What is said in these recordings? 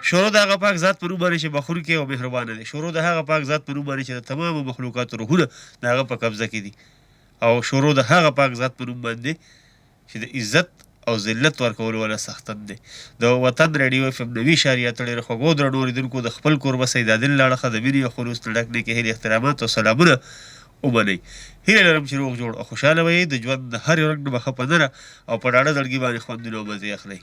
شروع د هغه پاک ذات په نوم باندې چې بخښونکی او مهربانه دی. شروع د هغه پاک ذات په نوم باندې چې د تمامو مخلوقاتو روحونه د هغه په قبضه کې دي. او شروع د هغه پاک ذات په نوم باندې چې د عزت او ذلت ورکولو والا سختن دی. د وطن ریډیو FM 90.3 ډېر خوږو درنو اورېدونکو د خپل کوربه سید عادل له اړخه د مینې او خلوص نه ډک نیکې هیلې احترامات او سلامونه ومنئ. هیله لرم چې روغ جوړ او خوشحاله وئ، د ژوند د هر یو رنګ نه به خفه نه او په ډاډه زړګي باندې خوندونه او مزې اخلئ.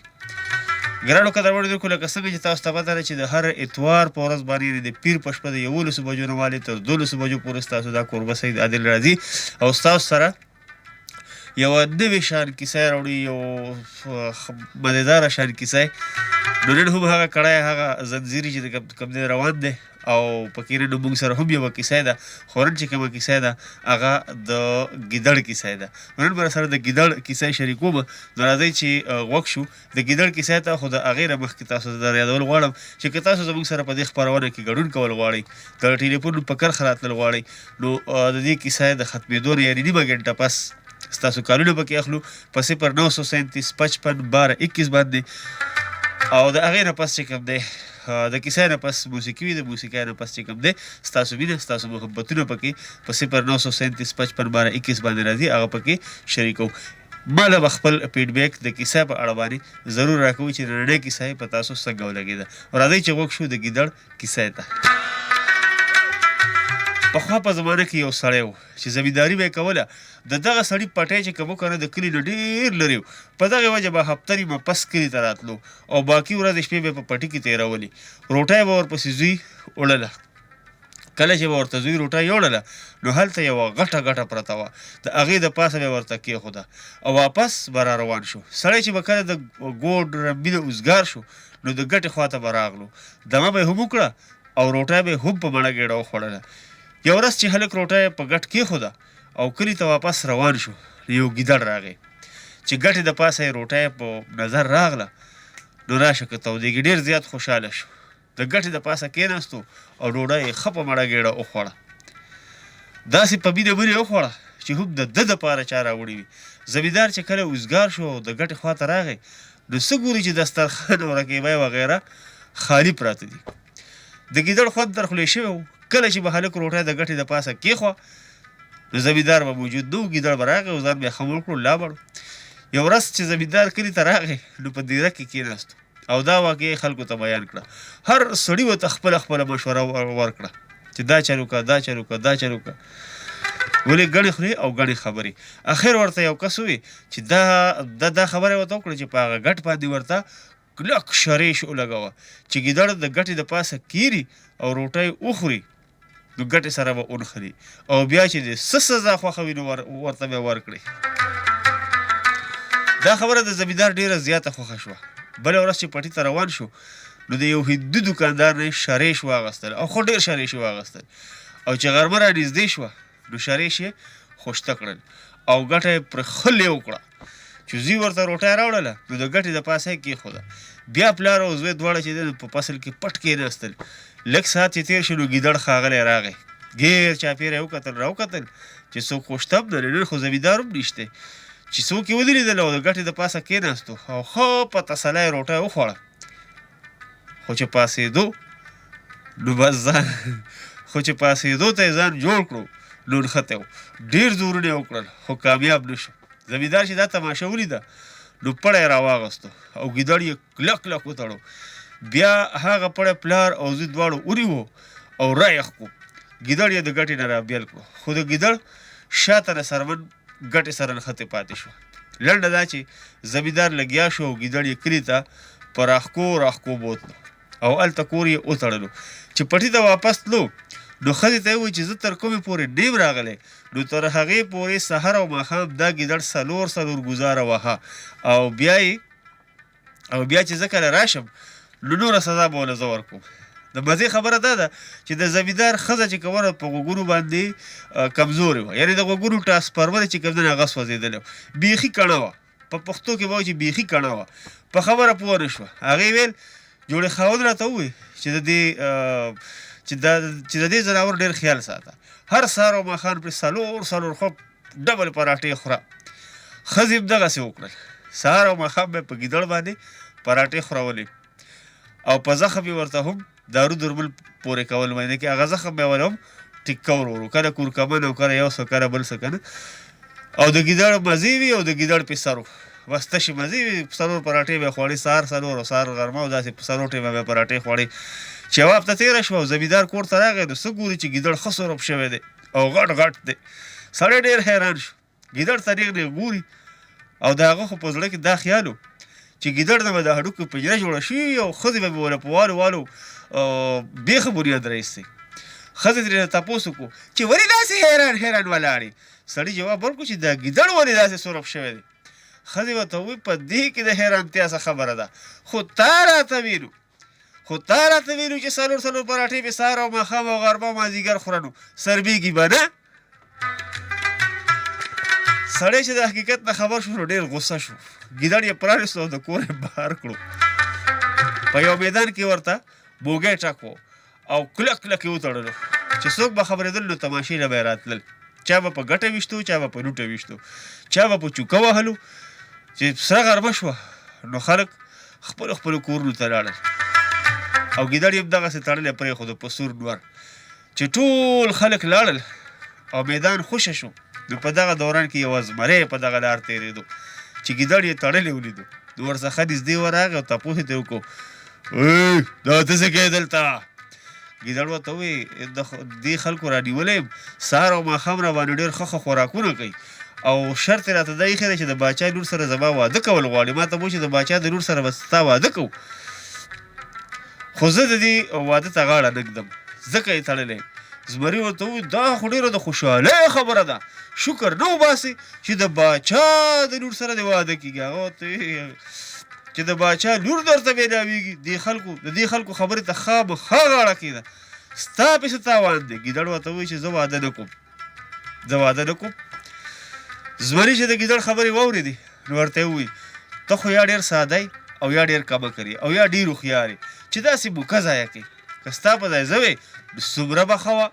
ګرانو قدرمنو اورېدونکو، لکه څنګه چې تاسو ته پته ده چې د هر اتوار په ورځ باندې د پیر په شپه د 11 بجو نه والې تر 12 بجو پورې ستاسو دا کوربه سید عادل راځي او ستاسو سره یوه نوې شان کیسه راوړي، یو مزېداره شان کیسه. نو نن هم هغه کړی هغه زنځیري چې کوم دی روان دی او پکې نن موږ سره هم یوه کیسه ده. خو نن چې کومه کیسه ده هغه د ګیدړ کیسه ده. نن به سره د ګیدړ کیسه شریکوم. نو راځئ چې غوږ شو د ګیدړ کیسه ته. خو د هغې نه مخکې تاسو ته در یادول غواړم چې که تاسو زموږ سره په دې خپرونه کې ګډون کول غواړئ، د ټلیفون په کرښه راتلل غواړئ، نو د دې کیسه د ختمېدو نه یعنې نیمه ګنټه پس ستاسو کالونه پکې اخلو په 0937 55 12 21 باندې. او د هغې نه پس چې کوم دی د کیسې نه پس موسیقي وي، د موسیقۍ نه پس چې کوم دی ستاسو مینه ستاسو محبتونه پکې په 0937 55 12 21 باندې راځي، هغه پکې شریکو. ما له به خپل فیډبیک د کیسه په اړه باندې ضرور راکوئ چې نننۍ کیسه یې په تاسو څنګه ولګېده. راځئ چې غوږ شو د ګیدړ کیسې ته. پخوا په زمانه کې یو سړی و چې زمینداري به یې کوله. د دغه سړي پټی چې کوم که نه د کلي نه ډېر لرې و. په دغې وجه به هفته نیمه پس کلي ته راتلو او باقي ورځې شپې به یې په پټي کې تېرولې. روټۍ به ورپسې زوی وړله. کله چې به ورته زوی روټۍ یوړله نو هلته یوه غټه پرته وه. د هغې د پاسه به یې ورته کېښوده او واپس به را روان شو. سړی چې به کله د ګوډ رمبینه اوزګار شو نو د ګټې خواته به راغلو. دمه به یې هم وکړه او روټۍ به یې هم په مړه ګېډه وخوړله. یو ورځ چې هلک روټۍ په ګټ کېښوده او کلي ته واپس روان شو، یو ګیدړ راغی چې ګټې د پاسه یې روټۍ په نظر راغله نو راشه که تودېږي ډېر زیات خوشحاله شو. د ګټې د پاسه کېناستو او ډوډۍ یې ښه په مړه ګېډه وخوړه. داسې په مینه منې وخوړه چې هم د ده دپاره چا راوړي وي. زمیندار چې کله اوزګار شو او د ګټې خواته راغی نو څه ګوري چې دسترخوان او رقیبۍ وغیره خالي پراته دي. د ګیدړ خوند تر خولې شوی و. کله چې به هلک روټۍ د ګټې د پاسه کېښوه نو زمیندار به موجود نه و. ګیدړ به راغی او ځان به یې خمول کړو لاړ. یو ورځ چې زمیندار کلي ته راغی نو په دیره کې کېناستو او دا واقعه خلکو ته بیان کړه. هر سړي ورته خپله مشوره ورکړه چې دا چل وکړه، دا چل وکړه، دا چل وکړه. ولې ګڼې خولې او ګڼې خبرې. اخر ورته یو کس ووي چې دا خبره ورته وکړه چې په هغه ګټ باندې ورته کلک شریش ولګوه چې ګیدړ د ګټې د پاسه کیري او روټۍ وخوري نو ګټې سره به ونښلي او بیا چې د څه سزا خوښه وي نو ورته به ورکړي. دا خبره د زمیندار ډېره زیاته خوښه شوه. بله ورځ چې پټي ته روان شو نو د یو هندو دوکاندار نه یې شریش واغستل او خو ډېر شریش یې واغستل او چې غرمه را نږدې شوه نو شریش یې خوشته کړل او ګټه یې پرې خلې وکړه. چې زوی ورته روټۍ راوړله نو د ګټې د پاسه یې کېښوده. بیا پلار او زوی دواړه چې دی په فصل کې پټ کېناستل. لږ ساعت چې تېر شو نو ګیدړ ښاغلی راغی. ګیر چاپېره یې وکتل راوکتل چې څوک خوشته هم نه لري، نن خو زمیندار هم نشته. چې څوک یې ودرېدل او د ګټې د پاسه کېناستو او ښه په تسله یې روټۍ وخوړه. خو چې پاسېدو ته یې ځان جوړ کړو نو نښتی و. ډېر زورونه یې وکړل خو کامیاب نه شو. زمیندار چې دا تماشه ولیده نو پړی یې راواغستو او ګیدړ یې کلک وتړو. بیا هغه پړی پلار او زوی دواړو ونیوو او رایخ کړو. ګیدړ یې د ګټې نه رابیل کړو خو د ګیدړ شاته نه سرمن ګټې سره نښتې پاتې شوه. لنډه دا چې زمیندار لګیا شو او ګیدړ یې کلي ته په راښکو بوتلو او هلته کور یې وتړلو. چې پټي ته واپس تلو نو ښځې ته یې وویل چې زه تر کومې پورې نیم راغلی نو تر هغې پورې سحر او ماښام دا ګیدړ څلور ګزاره وهه او بیا چې زه کله راشم نو نوره سزا به ونه زه ورکوم. د مزې خبره دا ده چې د زمیندار ښځه چې کومه په غوږونو باندې کمزورې وه، یعنې د غوږونو ټرانسفارمر چې کوم دی هغه سوځېدلی وه، بیخي کڼه وه. په پښتو کې به وایي چې بیخي کڼه وه. په خبره پوه نه شوه. هغې ویل جوړې خاوند راته ووایي چې د دې ځناور ډېر خیال ساته. هر سهار او ماښام پرې څلور خو ډبل پراټې خوره. ښځې هم دغسې وکړل. سهار او ماښام به په ګیدړ باندې پراټې خورولې او په زخم یې ورته هم دارو درمل پورې کول معنی کې هغه زخم بیا ول هم ټیک کول ورو کله کورکمن او کله یو څه کله بل څه کنه او د ګیدړ مزې وي او د ګیدړ په سرو بس تشي مزې وي څلور پراټې به خوړې سار څلور او سار غرمه او داسې په څلور ټیمه به پراټې خوړې چې یو هفته تېره شوه او زمیندار کور ته راغی نو څه ګوري چې ګیدړ ښه سورب شوی دی او غټ غټ دی سړی ډېر حیران شو ګیدړ ته نیغ ګوري او د هغه خو په زړه کې دا خیال و چې ګیدړ نه به د هډوکو پنجره جوړه شي او ښځې به به ورله په والو بېخه بنیاد رایستې ښځې ترېنه تپوس وکړو چې ولې داسې حیران ولاړې سړي جواب ورکړو چې دا ګیدړ ولې داسې سورب شوی دی ښځې ورته ووایي په دې کې د حیرانتیا څه خبره ده خو تا راته ویلو چې څلور پراټې مې سهار او ماښام او غرمه او مازدیګر خوره نو سربېږي به نه سړی چې د حقیقت نه خبر شو نو ډېر غصه شو ګیدړ یې پرانیستو او د کور یې بهر کړو په یو میدان کې ورته بوګی ټک و او کلک یې وتړلو چې څوک به خبرېدل نو تماشې له به یې راتلل چا به په ګټه ویشتو چا به په لوټه ویشتو چا به په چوکه وهلو چې سره غرمه شوه نو خلک خپلو کورونو ته لاړل او ګیدړ یې دغسې تړلی پرېښودو په سور نور چې ټول خلک لاړل او میدان خوشه شو نو په دغه دوران کې یو زمری په دغه لار تېرېدو چې ګیدړ یې تړلی ولیدو نو ورڅخه نږدې ورغی او تپوس یې ترې وکړو دا ته څه کوې دلته ګیدړ ورته ووایي دې خلکو رانیولی یم سهار او ماښام راباندې ډېر ښه خوراکونه کوي او شرط یې راته دا ایښی دی چې د باچا لور سره زما واده کول غواړي ما ته مو چې د باچا د لور سره به ستا واده کوو خو زه د دې واده ته غاړه نه ږدم ځکه یې تړلی زمري ورته ووایي دا خو ډېره د خوشحالۍ خبره ده شکر نه وباسې چې د باچا د لور سره دې واده کېږي هغه ورته چې د باچا لور درته میلاویږي د دې خلکو خبرې ته خامخا غاړه کېده ستا پسې تاوان دی ګیدړ ورته ووایي چې زه واده نه کوم زمري چې د ګیدړ خبرې واورېدې نو ورته یې ووایي ته خو یا ډېر ساده او یا ډېر کمکر او یا ډېر هوښیار چې داسې موقع ضایع کوي که ستا په ځای زه وې څومره به ښه وه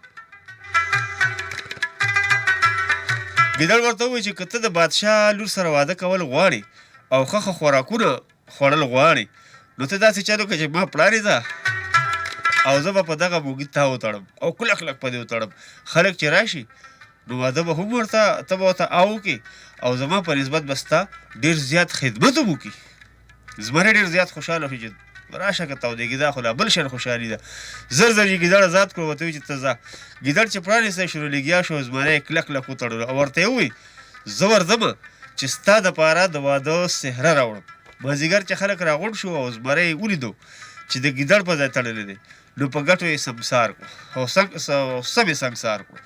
ګیدړ ورته ووایي چې که ته د بادشاه لور سره واده کول غواړې او ښه خوراکونه خوړل غواړې نو ته داسې چل وکړه چې ما پړانې ده او زه به په دغه موږي تا وتړم او کلک په دې وتړم خلک چې راشي نو واده به هم ته به ورته وکړې او زما په نسبت به ستا ډېر زیات خدمت هم وکړي زمری ډېر زیات خوشحاله شو چې راشه که تودېږي دا خو لا بل شان خوشحالي ده زر یې ګیدړ ازاد کړو ورته وایي چې ته ځه ګیدړ چې پرانیستی شو نو لګیا شو زمری یې کلک وتړلو او ورته یې ووایي زه ورځمه چې ستا دپاره د واده سهره راوړم مازدیګر چې خلک راغونډ شو او زمری یې ولیدو چې د ګیدړ په ځای تړلی دی نو په ګټو یې سمسار کړو او سم یې سنګسار کړو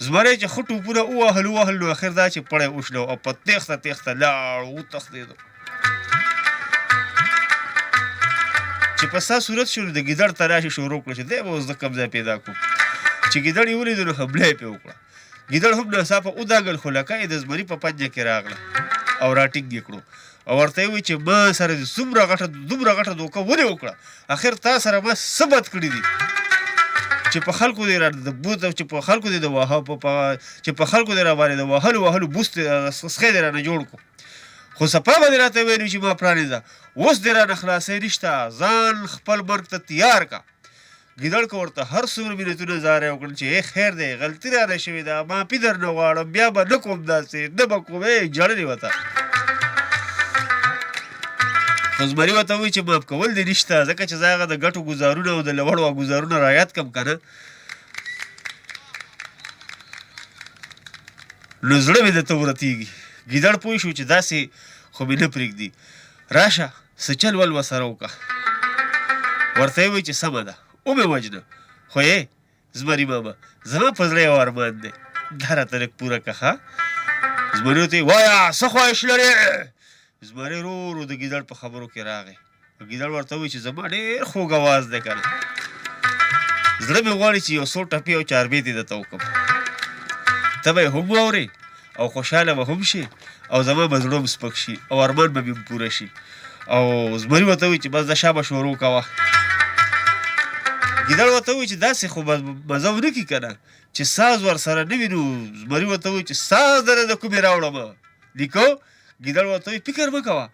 زمری چې ښه ټوپونه ووهل نو اخر دا چې پړی وشلو او په تېښته لاړ وتښتېدو چې په ستا صورت شو نو د ګیدړ تلاشي شروع کړه چې دی به اوس د کوم ځای پیدا کړو چې ګیدړ یې ولیدو نو حمله یې پرې وکړه ګیدړ هم ناڅاپه ودانګل خو لکه یې د زمري په پنجه کې راغله او راټینګ یې کړو او ورته یې ووایي چې ما سره دې دومره غټه دوکه ولې وکړه اخر تا سره ما څه بد کړي دي چې په خلکو دې د بوت چې په خلکو دې راباندې د وهلو بوس سخی دې رانه جوړ کړو خو سپا به دې راته ویلي چې ما پرانیزه اوس دې رانه خلاصۍ نشته ځان خپل مرګ ته تیار کا ګیدړ که ورته هر څومره مینتونه زاری وکړل چې خیر دی غلطي رانه شوې ده معافي درنه غواړم بیا به نه کوم داسې نه به کوم جړلې ورته خو زمري ورته ووایي چې معاف کول دې نشته ځکه چې زه هغه د ګټو ګزارونه او د لوړو ګزارونه رعایت کړم که نه نو زړه مې درته ورتېږي ګیدړ پوه شو چې داسې خو مې نه پرېږدي راشه څه چل ول ورسره وکړه ورته یې ووایي چې سمه ده ومې وژنه خو زمري ماما زما په زړه یو ارمان دی دا راته لږ پوره که ښه زمري ورته وایه څه خواهش لرې زمری ورو د ګیدړ په خبرو کې راغی ګیدړ ورته ووایي چې زما ډېر خوږ اواز دی که نه زړه مې غواړي چې یو څو ټپې او چاربیتې درته وکړم ته به یې هم واورې او خوشحاله به هم شي او زما به زړه هم سپک شي او ارمان به مې هم پوره شي او زمري ورته ووایي چې بس د شا به شروع کوه ګیدړ ورته ووایي چې داسې خو به مزه ونه کړي که نه چې ساز ورسره نه وي نو زمري ورته ووایي چې ساز دله د کومې راوړم نیکو ګیدړ ورته وایي فکر مه کوه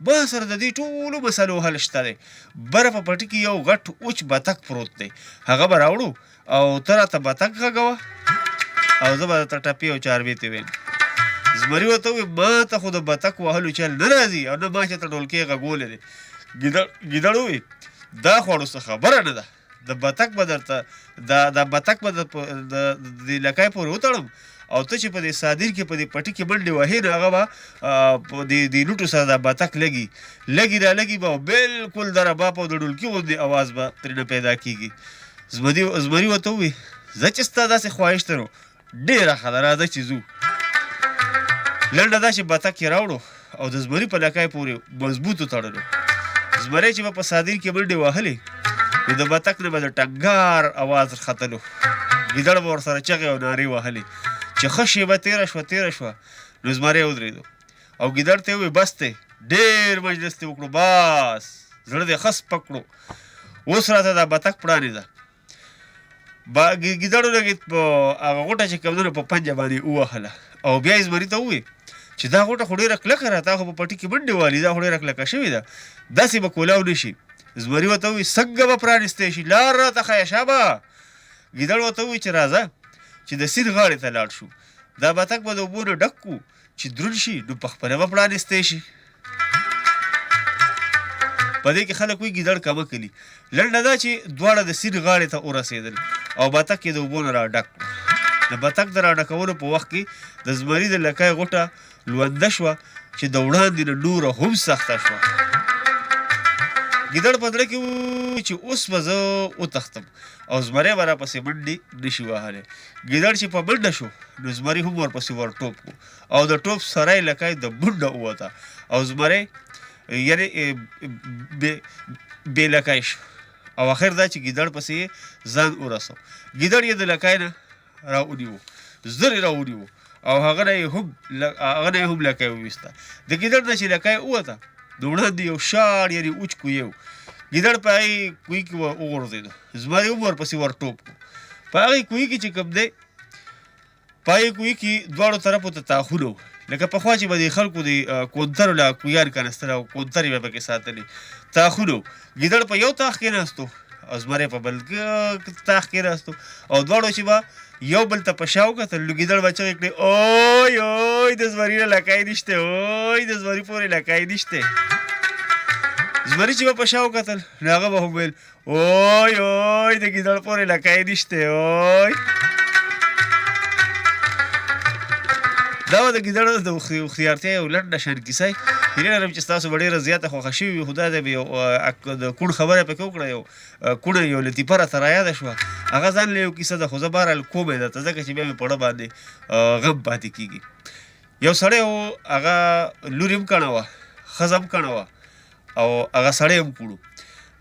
ما سره د دې ټولو مسلو حل شته دی. بره په پټي کې یو غټ اوچ بتک پروت دی، هغه به راوړو او ته راته بتک غږوه او زه به درته ټپې او چاربېتې ویم. زمري ورته وویل ما ته خو د بتک وهلو چل نه راځي او نه ما چې ته ډولکې غږولی دی. ګیدړ وویل دا خوړو څه خبره نه ده، د بتک به درته دا بتک به د لکۍ پورې وتړم او ته چې په دې صادر کې په دې پټي کې منډې وهې نو هغه به په دې لوټو سره دا بتک لګي رالګي به بلکل د رباب او د ډولکي غوندې اواز به ترېنه پیدا کېږي. زمري ورته وویل زه چې ستا داسې خواهش ته نو ډېره ښه ده راځه چې ځو. لنډه دا چې بتک یې راوړو او د زمري په لکۍ پورې مضبوط وتړلو. زمری چې به په صادر کې منډې وهلې نو د بتک نه به د ټنګار اواز ختلو. ګیدړ به ورسره چغې او نارې وهلې چې ښه شېبه تېره شوه نو زمری ودرېدو او ګیدړ ته یې وویل بس دی ډېر مجلس دې وکړو، بس زړه دې ښه سپک کړو، اوس راته دا بتک پړانې ده. ګیدړ ولګېد په هغه غوټه چې کوم په پنجه باندې ووهله او بیا یې زمري ته وویل چې دا غوټه خو ډېره کلکه ده، تا خو په پټي کې منډې والي دا خو ډېره کلکه شوې ده، داسې به کولاو نه شي. زمري ورته وویل څنګه به پرانیستی شي، لار راته ښیه شابه. ګیدړ ورته وویل چې راځه چې د سیند غاړې ته لاړ شو، دا بتک به د اوبو نه ډک کړو چې دروند شي نو پخپله به پرانیستی شي. په دې کې خلک وایي ګیدړ کمه کلي. لنډه دا چې دواړه د سیند غاړې ته ورسېدل او بتک یې د اوبو نه را ډک کړو. د بتک د را ډکولو په وخت کې د زمري د لکۍ غوټه لونده شوه چې د وړاندې نه نوره هم سخته شوه. ګیدړ په زړه کې و چې اوس به زه وتښتم او زمری به راپسې منډې نشي وهلی. ګیدړ چې په منډه شو نو زمري هم ورپسې ور ټوپ کړو او د ټوپ سری لکۍ د منډه ووته او زمری یعنې بې لکۍ شو او اخر دا چې ګیدړ پسې یې ځان ورسو. ګیدړ یې د لکۍ نه راونیو، زر یې راونیو او هغه نه یې هم لکۍ وویسته. د ګیدړ نه چې لکۍ ووته د وړاندې یو شاړ یعنې اوچ کوی و. ګیدړ په هغې کوی کې وغورځېدو، زمري هم ورپسې ور ټوپ کړو. په هغې کوی کې چې کوم دی په هغې کوی کې دواړو طرفو ته تاخونه و لکه پخوا چې به د خلکو د کونترو له کویان کنستل او کونترې به پکې ساتلې تاخونه و. ګیدړ په یو تاخ کېناستو او زمری په بل تاخ کېناستو او دواړو چې به یو بل ته په شا وکتل نو ګیدړ به چغې کړې اوی اوی د زمري نه لکۍ نشته، اوی د زمري پورې لکۍ نشته. زمري چې به په شا وکتل نو هغه به هم ویل اوی اوی د ګیدړ پورې لکۍ نشته اوی. دا به د ګیدړ د هوښیارتیا یو لنډه شان کیسه یې. هیله لرم چې ستاسو به ډېره زیاته خوښه شوې وي، خو دا دی یو د کوڼ خبره پکې وکړه، یو کوڼه یو لطیفه راته رایاده شوه، هغه ځان له یو کیسه ده خو زه بهرحال کوم یې درته ځکه چې بیا مې په ړه باندې غم پاتې کېږي. یو سړی و هغه لور هم کڼه وه ښځه هم کڼه وه او هغه سړی هم کوڼ و.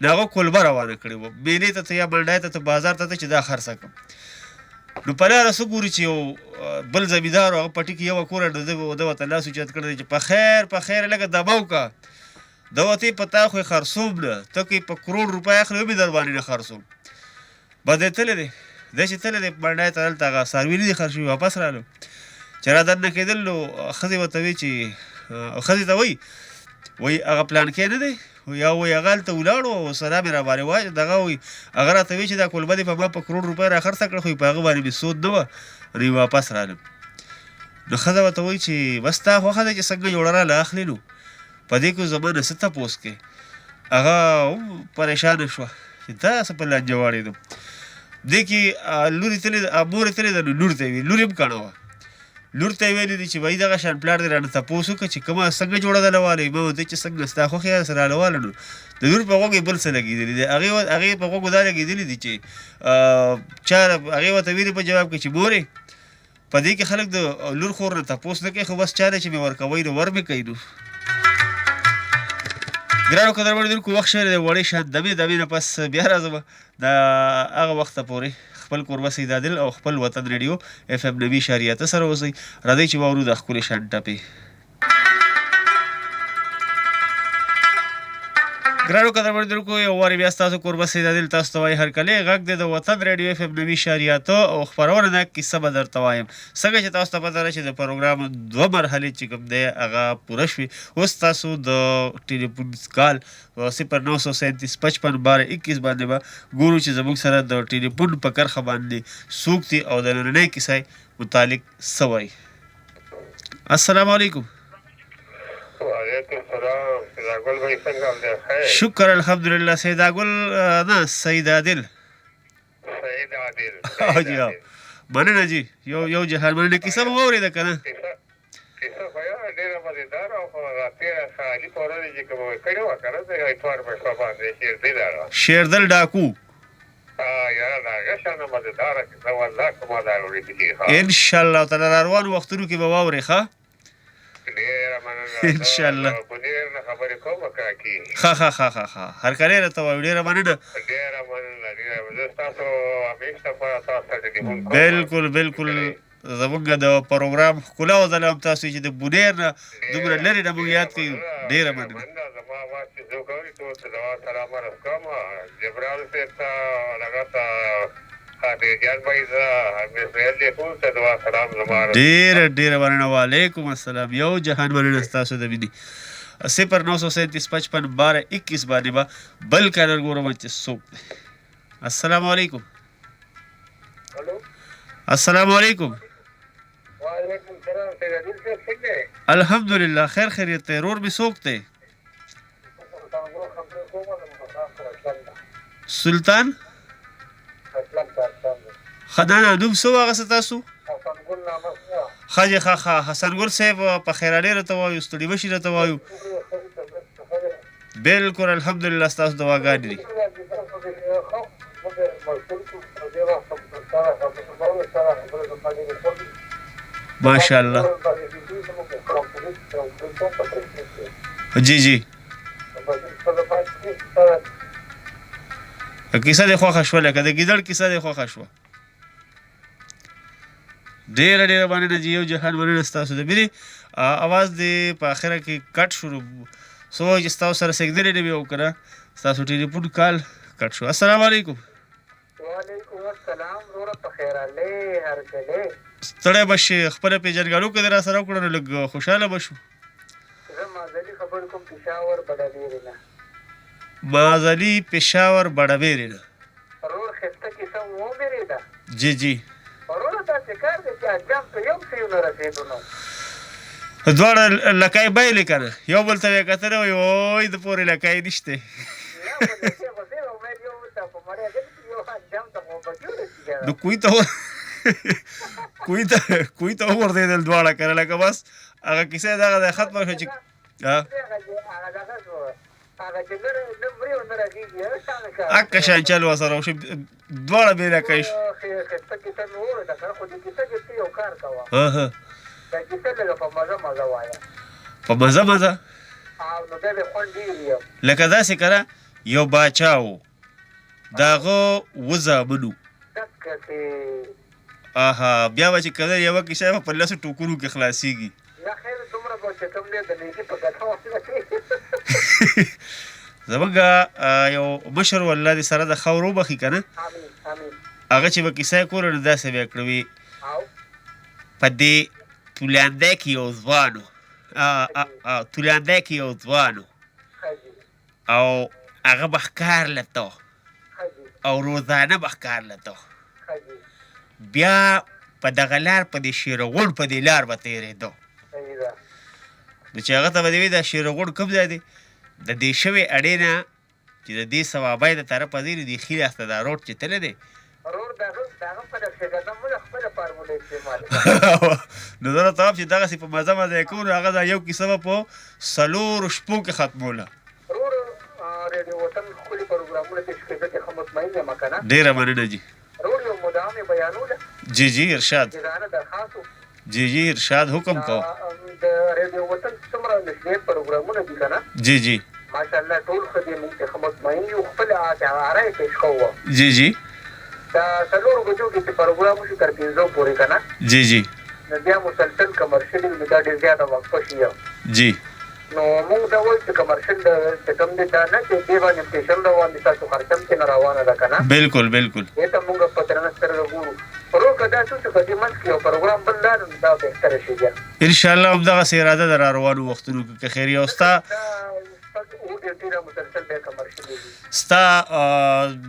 نو هغه کلبه روانه کړې وه مېلې ته یا منډای ته بازار ته چې دا خرڅه کړم. نو په لاره څه ګوري چې یو بل زمیندار هغه پټي کې یوه کوره ده ورته لاس اوچت کړی چې په خیر لږه دمه وکړه، ده ورته یې په تا خو یې خرڅوم نه، ته که یې په کروڑ روپۍ اخلې هم یې در باندې نه خرڅوم. بس دی تللی دی، دی چې تللی دی منډای ته دلته هغه څاروي نه دي خرڅ شوي، واپس رالو چې را دننه کېدل نو ښځې ورته وایي چې ښځې ته وایي هغه پلانکی نه دی یا وایي هغه هلته ولاړو او سلام یې راباندې دغه وایي هغه راته وایي چې دا کلبه دې په ما په کروڑ روپۍ را خرڅه کړه خو په هغه باندې مې سود نه وه نو یې واپس رالم. نو ښځه ورته وایي چې بس تا خوښه ده چې څنګه جوړه راله اخلې نو په دې کې زما نه څه تپوس کوې. هغه هم پریشانه شوه چې دا څه په لانجه واړېدم. دې کې مور یې تلې ده نو لور ته یې ویل، لور یې هم کڼه وه، لور ته یې ویلي دي چې بهي دغه شان پلار دې رانه تپوس وکړه چې کومه څنګه جوړه ده لواله ما ورته چې څنګه ستا خوښ یې سره رالواله. نو د لور په غوږ یې بل څه لګېدلي دي، هغې په غوږو دا لګېدلي دي چې هغې ورته ویلي په جواب کې چې مورې په دې کې خلک د لور خور نه تپوس نه کوي خو بس چا دی چې مې ورکوئ نو ور مې کوي. نو ګرانو قدرمنو لیدونکو وخت شوی دی وړې شان دمې نه پس بیا راځم د هغه وخته پورې خپل کوربه سید عادل او خپل وطن ریډیو FM 90.8 سره اوسئ. راځئ چې واورو د ښکلې شان ټپې. ګرانو قدرمنونکو یو وارې بیا ستاسو کوربه سید عادل تاسو ته وایي هرکلی غږ دی د وطن ریډیو اف ام 90.8 او خپرونه ده کیسه به درته وایم څنګه چې تاسو ته پته ده چې د پروګرام 2 مرحلې چې کوم دی هغه پوره شوې اوس تاسو د ټلیفون کال 0937551221 باندې به ګورو چې زموږ سره د ټلیفون په کرښه باندې څوک دي او د نننۍ کیسې متعلق څه وایي. السلام علیکم. وعلیکم السلام. سیدا ګل بھائی څنګه دی؟ خیر. شکر الحمدلله. سیدا ګل نه سید عادل. سید عادل. جی مننه جی. یو جهان مننه کیسه مو واورېده که نه؟ کیسه خو ډېره مزېداره او خو تېره خالي په ورځ چې کومه کړې وه که نه د اتوار په شپه باندې شیردله وه. شیردل ډاکو. یاره د هغه شانه مزېداره کیسه والله که ما دا اورېدلې. انشاءالله تعالی را روانو وختونو کې به واورې ښه؟ ډېره مننه. انشاءالله. ډېر نه خبرې کوم کاکي. ښه هرکلی راته وایو. ډېره مننه. ډېره مننه. زه ستاسو همیشه په تاسو ته ټلیفون کوم. بالکل زمونږ د پروګرام ښکلا وځله هم تاسو چې د بونیر نه دومره لرې نه مونږ یاد کوي. ډېره مننه. زما اواز چې زه ګوري ټول ته دوا سلام عرض کوم. جبرال صاحب ته هغه ته خادجان بھائی ته مسرائیل دې ټول ته دوا سلام زما عرض. ډېره مننه. وعلیکم السلام. یو جهان مننه ستاسو د مینې. 0937551221 باندې به بل کالر ګورم چې څوک دی. السلام علیکم. السلام علیکم. وعلیکم السلام. سید عادل صاحب څنګه دی؟ الحمدلله خیر خیریت دی. رور مې څوک دی؟ سلطان خدانه نوم څه و هغسې تاسو؟ ښه حسن ګل صاحب په خیرالې راته وایو ستړي مشي راته وایو. بالکل الحمدلله ستاسو دواګانې دي. ماشاءالله. جی کیسه دې خوښه شوه لکه د ګیدړ کیسه دې خوښه شوه. ډېره مننه جي. یو جهان مننه ستاسو د مینې. اواز دې په اخره کې کټ شو. څه وایي چې ستاسو سره سیګنلې نه وي او که نه ستاسو ټلیفون کال کټ شو. السلام علیکم. وعلیکم السلام. وروره په خیرالې هرکلی. ستړی به شې. خپله پېژندګلو که دې را سره وکړه نو لږ خوشحاله به شو. زه مازلي خبرې کوم پېښور بډهبېرې نه. مازلي پېښور بډهبېرې نه. ورور ښایسته کیسه مو ومېرېده. جی وروره داسې کار دی چې اجام ته یو څه ونه رسېدو نو دواړه لکۍ بایلې که نه یو بل ته یې کتلی وایي اوی د پورې لکۍ نشتی. نو کوی ته وغورځېدل دواړه که نه لکه بس هغه کیسه دغه دی ختمه شوه چې اکه شان چل ورسره وشو دواړه بې لکۍ شو. په مزه لکه داسې که نه یو باچا و د هغه اووه زامن وو. بیا به چې که نه یوه کیسه به په لسو ټوکرو کې خلاصېږي. زمونږ یو مشر والله دې سره د خاورو وبخي که نه هغه چې به کیسه یې کوله نو داسې به یې کړه وي په دې تولانده کې یو ځوان و او هغه به ښکار لته او روزانه به ښکار لته بیا په دغه لار په دې شیرغون په دې لار به تېرېده نو چې هغه ته به دې وي دا شیرغون کوم ځای دی د دې شوې اړې نه چې د دې ثوابۍ د طرفه ځي نو دې ښي لاس ته دا روډ چې تللی دی نو زه راته وایم چې دغسې په مزه یې کوو نو هغه دا یو کیسه به په 4 شپو کې ختموله. ډېره مننه جي. جی ارشاد. جی ارشاد حکم کوو. جی ماشاءالله ټول ښه دي موږ څخه مطمئن یو خپل آرای پېښ کوو. جی دا 4 بجو کې چې پروګرام وشو تر 5 پورې که نه جی نو بیا مسلسل کمرشل وي نو دا ډېر زیاته وقفه شي. جی نو موږ دا وایو چې کمرشل چې کوم دی دا نه چې دې باندې سټیشن روان دي تاسو خرچم کې نه روانه ده که نه بالکل بالکل دې ته موږ په درنه سترګه ګورو فروغه دا څه چې په دې منځ کې یو پروګرام بل دا دا بهتره شي بیا انشاءالله همدغسې اراده ده را روانو وختونو کې که خیر یو ستا ستا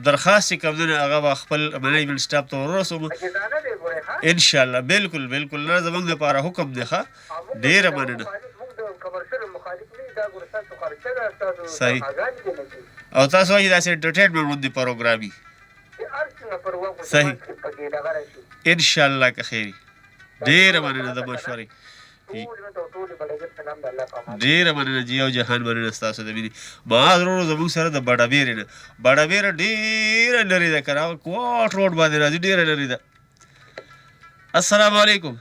درخواست چې کوم دی نو هغه به خپل منیجمنټ سټاف ته ورسوم انشاءالله بالکل بالکل نه زموږ دپاره حکم دی ښه ډېره مننه صحیح او تاسو وایي داسې انټرټینمنټ غوندې پروګرام وي صحیح انشاءالله که خیر ډېره مننه د مشورې ډېره مننه جي او جهان مننه ستاسو د مینې معاذ ورورو زموږ سره د بډابیرې نه بډابیره ډېره لرې ده که نه هغه کوټ روډ باندې راځي ډېره لرې ده السلام علیکم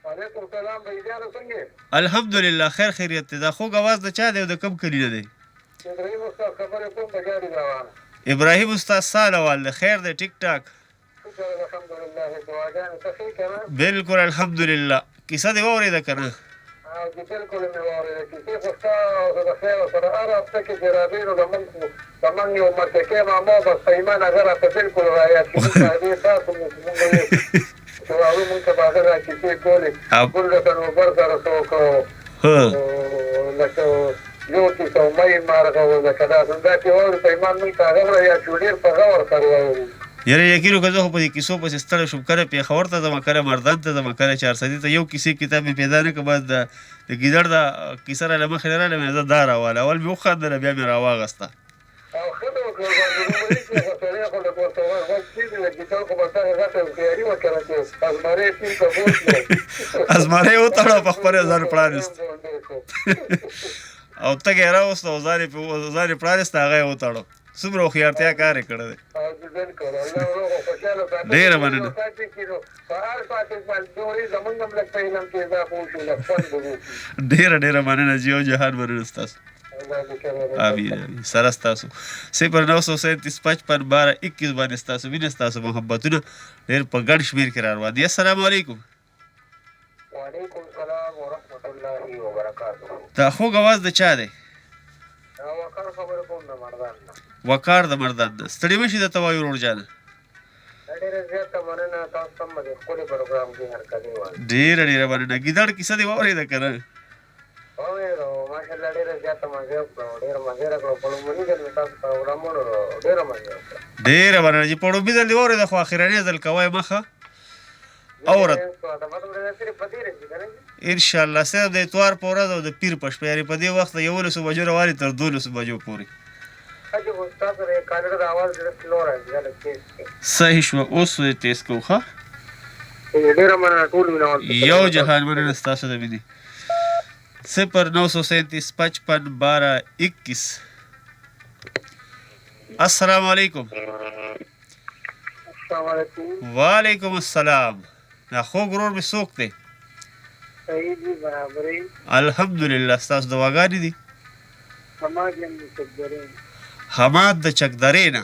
وعلیکم السلام بھائی څنګه الحمدلله خیر خیریت دی دا خوږ اواز د چا دی او د کوم کلي نه دی ابراهیم استاد خبرې کوم د ګاډي روانه ابراهیم استاد سالوال دی خیر دی ټیک ټاک الحمدلله دعاګانې ته ښې که نه بالکل الحمدلله کیسه دې واورېده که نه بالکل مې واورېده کیسې خو ستا د خیر سره هره هفته کې جرابې نو زمونږ یو مرککې ماما بس په ایمان هغه راته بالکل رایاد کړي هغې تاسو مونږ هغه مونږ ته به هغه را کیسې کولې ګل د تنوبر سره څوک لکه یو کیسه مۍ مارغه و لکه داسې دا چې واورې په ایمان مونږ ته هغه رایاد کړو ډېر په غور سره واورې یاره یقین وکړه زه خو په دې کیسو پسې ستړی شوم کله پېښور ته ځم کله مردان ته ځم کله چارسدي ته یو کیسې کتاب مې پیدا نه کړه بس د ګیدړ دا کیسه راله مخې نه راله مې زه دا راواله اول مې وخندله بیا مې راواغسته او ښه مې وکړه باندې خو سړی خو لږ ورته غوږ کېږي د کتاب خو به تا غټه هوښیاري وکړه چې ازمرۍ ټیم ته بوتلې ازمرۍ وتړه په خپل ځان پرانست او تګ یې راوسته او ځان یې پرانسته هغه یې وتړو څومره هوښیارتیا کار یې کړی دی ډېره مننه ډېره ډېره مننه جي او جهان مننه ستاسو امین امین سره ستاسو 0937551221 باندې ستاسو مینه ستاسو محبتونه ډېر په ګڼ شمېر کې را روان دي السلام علیکم وعلیکم السلام ورحمة الله وبرکاته دا خوږ اواز د چا دی وقار خبره کوم د مردان نه وقار د مردان نه ستړي مه شي درته وایو ورور جانه ډېره زیاته مننه تاسو هم د ښکلي پروګرام کې حرکتې وایي ډېره ډېره مننه ګیدړ کیسه دې واورېده که نه واورېده ماشاءالله ډېره زیاته مزې وکړو ډېره مزې راکړو په لومړني ځل مې تاسو پروګرامونو ډېره مزې وکړه ډېره مننه چې په لومړي ځل دې واورېده خو اخرنی ځل کوی مخه اورد انشاءالله صرف د اتوار په ورځ او د پیر په شپه یعنې په دې وخت د 11 بجو راوالي تر 12 بجو پورې صحیح شوه اوس یې تیز کوو ښه یو جهان مننه ستاسو د مینې 0937551221 السلام علیکم وعلیکم السلام دا خوږ ورور مې څوک دی الحمدلله ستاسو دواګانې دي حماد د چکدرې نه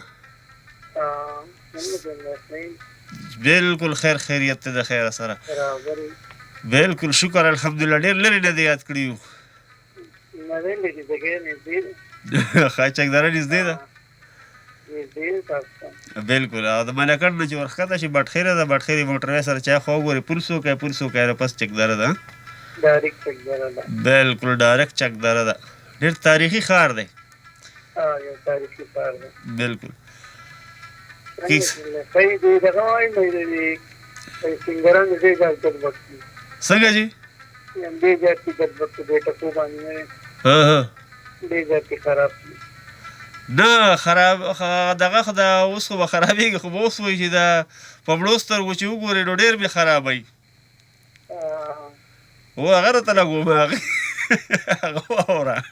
بالکل خیر خیریت ته د خیره سره بالکل شکر الحمدلله ډېر لرې نه دی یاد کړي یو ښه چکدره نږدې ده بالکل او د ملکړ نه چې ورښکته شي بټخیره ده بټخیرې موټروی سره چا خوا وګورې پل څوکی پل څوکی نه پس چکدره ده بالکل ډایرکټ چکدره ده ډېر تاریخي ښار دی بالکل څنګه جی نه خراب دغه خو دا اوس خو به خرابېږي خو به اوس وایي چې دا په مړو سترګو چې وګورې نو ډېر مې خرابوي و هغه راته لږ ومه هغه واوره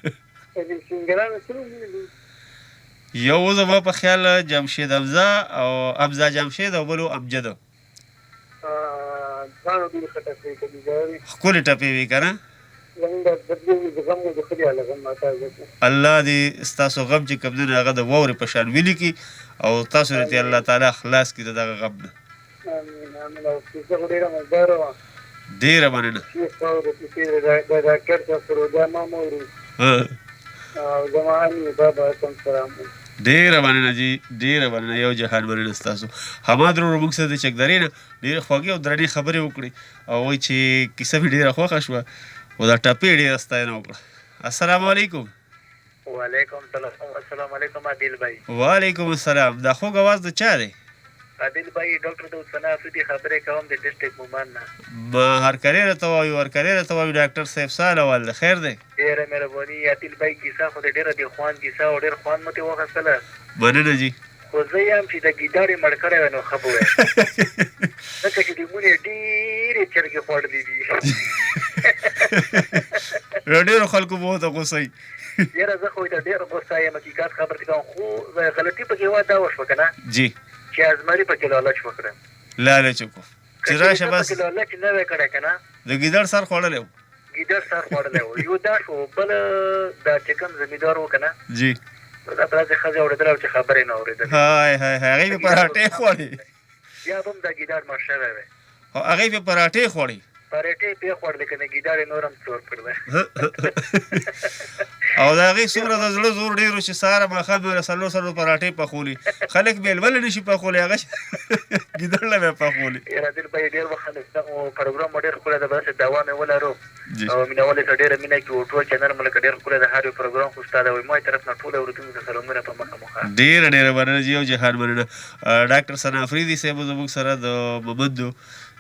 یو زما په خیال جمشید حمزه او حمزه جمشید او بل امجد ښکلې ټپې وي که نه الله دې ستاسو غم چې کوم دی نو هغه د واورې په شان ولیکي او تاسو دې الله تعالی خلاص کړي د دغه غم نه ډېره مننه او زما امي بابا کوم سلام ډېره مننه جي ډېره مننه یو جهان مننه ستاسو حماد ورور موږ سره د چکدرې نه ډېرې خوږې او درنې خبرې وکړې او وایي چې کیسه مې ډېره خوښه شوه او دا ټپې ډېره ستاینه وکړه السلام علیکم وعلیکم السلام علیکم عادل بھائی وعلیکم السلام دا خوږ اواز د چا دی عادل بھائی ډاکټر داود ثنا افریدي خبرې کوم د ډسټرکټ مومن نه ما هرکلی راته وایو هرکلی راته وایو ډاکټر صاحب سال اول د خیر دی ډېره مهرباني عادل بھائی کیسه خو د ډېره د خوان کیسه او ډېر خوان مو ترې واخیستله مننه جي خو زه یم چې د ګیدړې مړ کړی وی نو ښه به وی ځکه چې د مونې ډېرې چرګې خوړلې دي ډېرو خلکو به ورته غوسه وي یاره زه خو د ډېر غوسه یم حقیقت خبر دې کوم خو غلطي پکې وا دا وشوه که نه جي چې ازمري پکې لالچ وکړه لالچ وکړو چې راشه بس پکې لالچ نه وی کړی که نه د ګیدړ سر خوړلی و ګیدړ سر خوړلی و یو دا شو بل دا چې کوم زمیندار و که نه جي دا په داسې ښځې اورېدلی او چې خبرې نه اورېدلې هاي هاي هاي هغې به پراټې خوړې بیا به هم دا ګیدړ مړ شوی وی او هغې به پراټې خوړې پرېټې پې خوړلې که نه ګیدړ یې نور هم څور کړلی او د هغې څومره د زړه زور ډېر و چې سهاره ماښام به څلور پراټې پخولي خلک بېلولی نه شي پخولی هغه ګیدړ له به یې پخولي یاره دل به یې ډېر وخندېد پروګرام مو ډېر ښکلی ده داسې دوام یې ولرو او مینهوالې ته ډېره مینه کړي او ټول چینل مو لکه ډېر ښکلی ده هر یو پروګرام خو ستا ده وایي ما طرف نه ټولو اورېدونکو ته سلامونه په مخه مخه ډېره ډېره مننه جي او جهان مننه ډاکټر ثنا افریدي صاحب زموږ سره د ممدو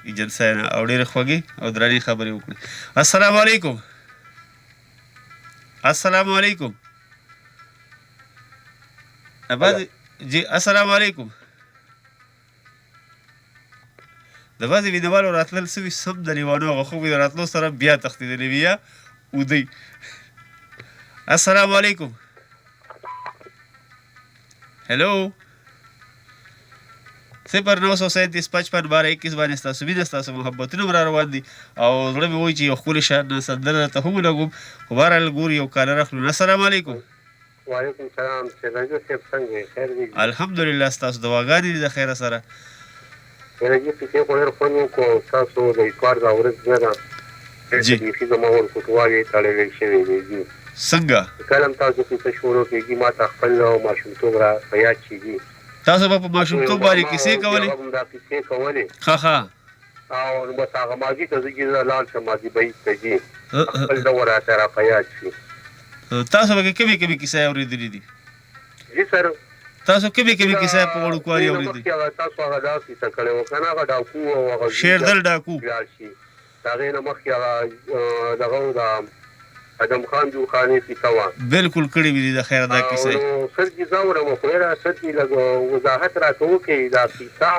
ایجنسۍ نه او ډېرې خوږې او درنې خبرې وکړې السلام علیکم السلام علیکم جی السلام علیکم د بعضې مینهوالو راتلل سوي سم د لیوانو هغه خوب د راتلو سره بیا تښتېدلې وي یا ودی السلام علیکم هلو 0937551221 باندې ستاسو مینه ستاسو محبتونه را روان دي او زړه مې وایي چې یو ښکلې شان سندره راته هم ولګوم خو بهرحال ګوري یو کالر اخلو السلام علیکم وعلیکم سلام سیداجو صاحب څنګه یې خیر دی الحمدلله ستاسو دواګانې دي د خیره سره سیداجي کیسې خو ډېر خوند وکړو ستاسو د اتوار دا ورځ نه ده جي بیخي زما ورکوټوالې تړلی شوی دی جي څنګه کله هم تاسو کیسه شروع کېږي ما ته خپل ماشومتوب را په یاد کېږي تاسو به په ماشومتوب باندې کیسې کولې دا کیسې کولې ښه ښه او بس هغه ماضي ته زه لاړ شم ماضي بعید ته ځي خپل دور راته را په یاد شي تاسو به کومې کومې کیسې اورېدلې دي جي سر تاسو کومې کومې کیسې په وړوکوالي اورېدلې تاسو هغه دا کیسه کړې وه که نه هغه ډاکو او هغه شیردل ډاکو لاړ شي د هغې نه مخکې هغه دغه د ادم خان جوخانې کیسه وه بلکل کړې وي دي د خیره دا کیسې سر دې ځاورم خو یاره سر دې لږ وضاحت راته وکړي دا کیسه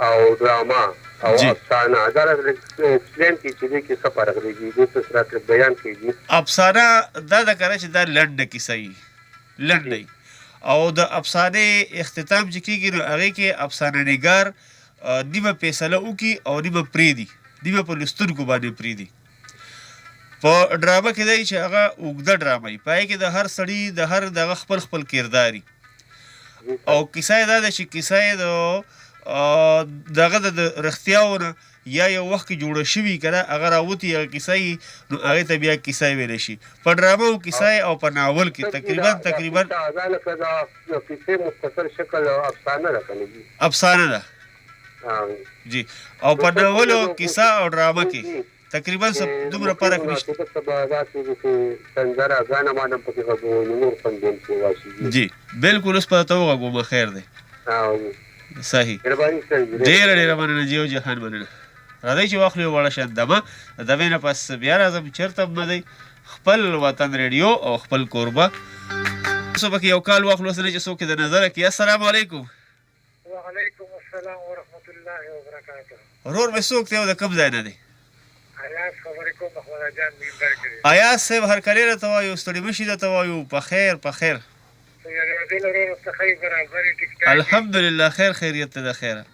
او ډراما او افسانه دا راته ایکسپلین کړي چې دې کې څه فرق دی دې څه راته بیان کړي افسانه دا د کاره چې دا لنډه کیسه وي لنډه او د افسانې اختتام چې کېږي نو هغې کې افسانه نګار نیمه فیصله وکړي او نیمه پرېږدي نیمه په لوستونکو باندې پرېږدي په ډرامه کې دی چې هغه اوږده ډرامه وي په هغې کې د هر سړي د هر دغه خپل خپل کردار او کیسه یې دا ده چې کیسه یې د دغه د رښتیاو نه یا یو وخت کې جوړه شوي که نه هغه راوتي هغه کیسه یي نو هغې ته بیا کیسه ویلی شي په ډرامه او کیسه او په ناول کې تقریبا دا لکه د کیسې مختصر شکل افسانه ده که نه جي افسانه ده جی او په ناول او کیسه او ډرامه کې تقریبا دومره فرق نشته جی بالکل اوس په ته وغږوم خیر دی صحیح ډېره ډېره مننه جي او جهان مننه راځئ چې واخلو یو وړه شان دمه د دمې نه پس بیا راځم چېرته هم نه دی خپل وطن ریډیو او خپل کوربه تاسو پکې یو کال واخلو اوسنی چې څوک د نظره کړي السلام علیکم وعلیکم السلام ورحمة الله وبرکاته ورور مې څوک دی او د کوم ځای نه دی ایاز خبرې کوم خواله جان مینبر کړي ایاز صاحب هرکلی راته وایو ستړي مه شي درته وایو په خیر په خیر الحمدلله خیر خیریت ته د خیره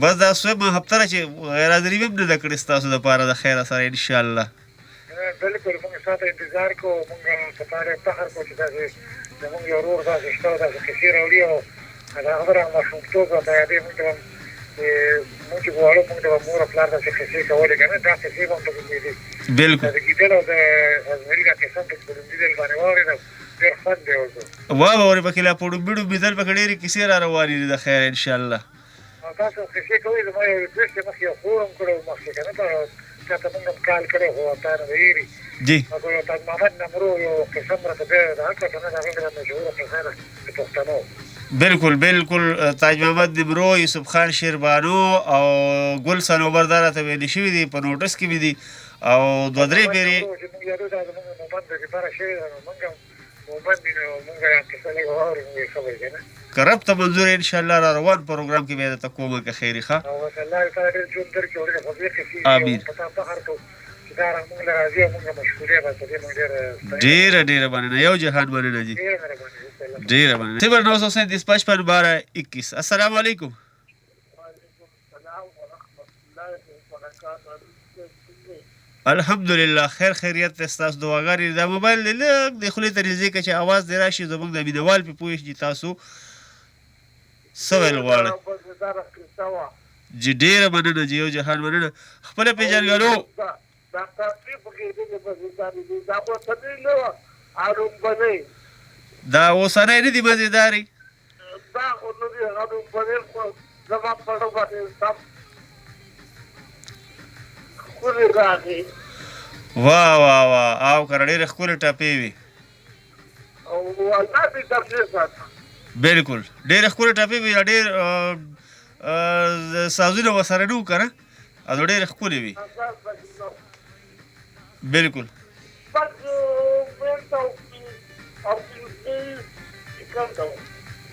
بس دا سویمه هفته ده چې غیرحاضري مې هم نه ده کړې ستاسو دپاره د خیره سره انشاءالله بلکل موږ ساته انتظار کوو موږ په تاره فخر کوو چې داسې زموږ یو ورور داسې شته او داسې کیسې راوړي او د هغه ماشومتوب راته یادوي موږ ته هم موږ چې غواړو موږ د مور او پلار داسې قصې کولې که نه دا قصې به هم پکې کېدې بالکل د ګیدړ او د ازمري دا قصه په ډومبي ځل باندې واورېدم ډېر خوند دی ورته واه واه پکې لا په ډومبي ډومبي ځل پکې ډېرې کیسې را روانې دي د خیر انشاءالله او تاسو قصې کوئ زما یو دوست یې مخکې یو خور هم کړی و مخکې که نه تا ته موږ هم کال کړی خو تا نه ویري جی هغه تاج محمد نمرو یو قصه هم راته بیا ده کړه که نه د هغې ډېره مشهوره قصه ده د پښتنو بالکل بالکل تاج محمد نمرو یوسف خان شیربانو او ګل صنوبر دا راته ویلي شوي دي په نوټس کې مې دي او دوه درې پیرې چې موږ یادو دا زموږ مومند د دپاره شوې ده نو موږ هم مومند دي نو موږ دا قصه لږه واورو موږ یې ښه وایي که نه کرب ته منظور انشاءالله را روان پروګرام کې بیا درته کومه که خیري ښه او الله تعالی ډېر ژوند درکړي او ډېرې خوږې قصې آمین. په تا فخر کوو چې دا موږ له راځي او موږ مشهورې به په دې موږ ډېره ډېره مننه یو جهان مننه جی ډېره مهرباني ډېره مننه 0937551221 السلام علیکم الحمدلله خیر خیریت ته ستاسو دعاګانې دا موبایل دی لږ د خولې ته نږدې که چې اواز دی راشي زموږ د مینهوال پې پوه شي تاسو څه ویل غواړئ جی ډېره مننه جی یو جهان مننه خپله پېژنګلو دا ترتیب کې دې په ځای دي دا خو څه نه اړوم بنې دا اوسنی نه دي مزېدارې دا خو نو دې اړوم بنې خو زما په ډول باندې سم خوري راځي واه واه واه او که ډېرې ښکلې ټپې وي او والله دې ترتیب ساته بالکل ډېرې ښکلې ټپې وي ډېر سازونه ورسره نه وو که نه او ډېرې ښکلې وي بالکل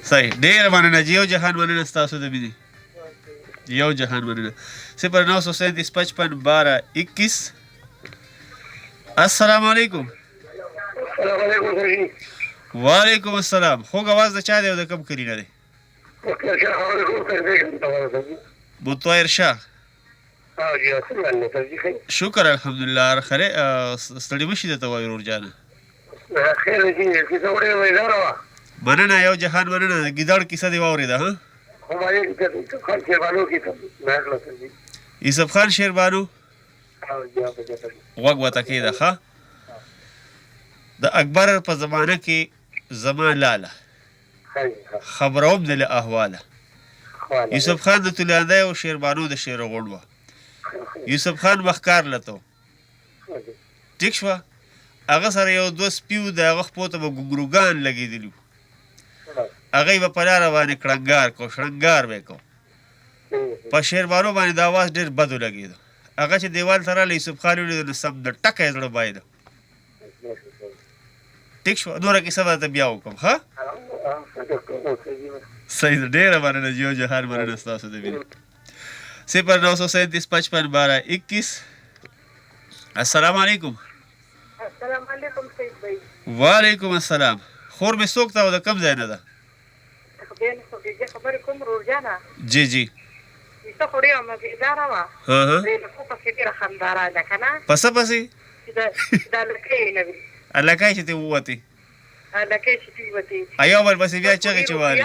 صحیح ډېره مننه جی یو جهان مننه ستاسو د مینې یو جهان مننه 0937551221 السلام علیکم السلام علیکم وعلیکم السلام خوږ اواز د چا دی او د کم کلي نه دی مطهر شاه شکر الحمدلله خیرې ستړي مه شي درته وایي ورور جانه مننه یو جهان مننه ګیدړ کیسه دې واورېده ها یوسف خان شیربانو غوږ ورته کېږده ښه د اکبر په زمانه کې زما لاله خبروم د له احواله یوسف خان د تولیاندی او شیربانو د شعر غوڼ وه یوسف خان مخکار لته ټیک شوه هغه سره یو دوه سپي وو د هغه خپو ته به ګونګروګان لګېدلي وو هغه یې به په لاره باندې کړنګار کو شړنګار به یې کو په شیربانو باندې د اواز ډېر بد ولګېده هغه چې دیوال ته راله یوسف خان ولیده نو سم د ټکه یې زړه بایده ټیک شوه نوره کیسه به درته بیا وکړم ښه صحیح ده ډېره مننه جی یو جهان مننه ستاسو د مینې 0937551221 السلام علیکم السلام علیکم سید بھائی وعلیکم السلام خور مې څوک ته او د کم ځای نه ده خبرې کوم رورجانه جی جی کیسه خو ډېره مزېداره وه پرې له خو پسې ډېره خنداره ده که نه پسه پسې چې دا لکۍ نه وي لکۍ چې ترې ووتې لکۍ چې ترې وتې یو بل پسې بیا چغې چې والي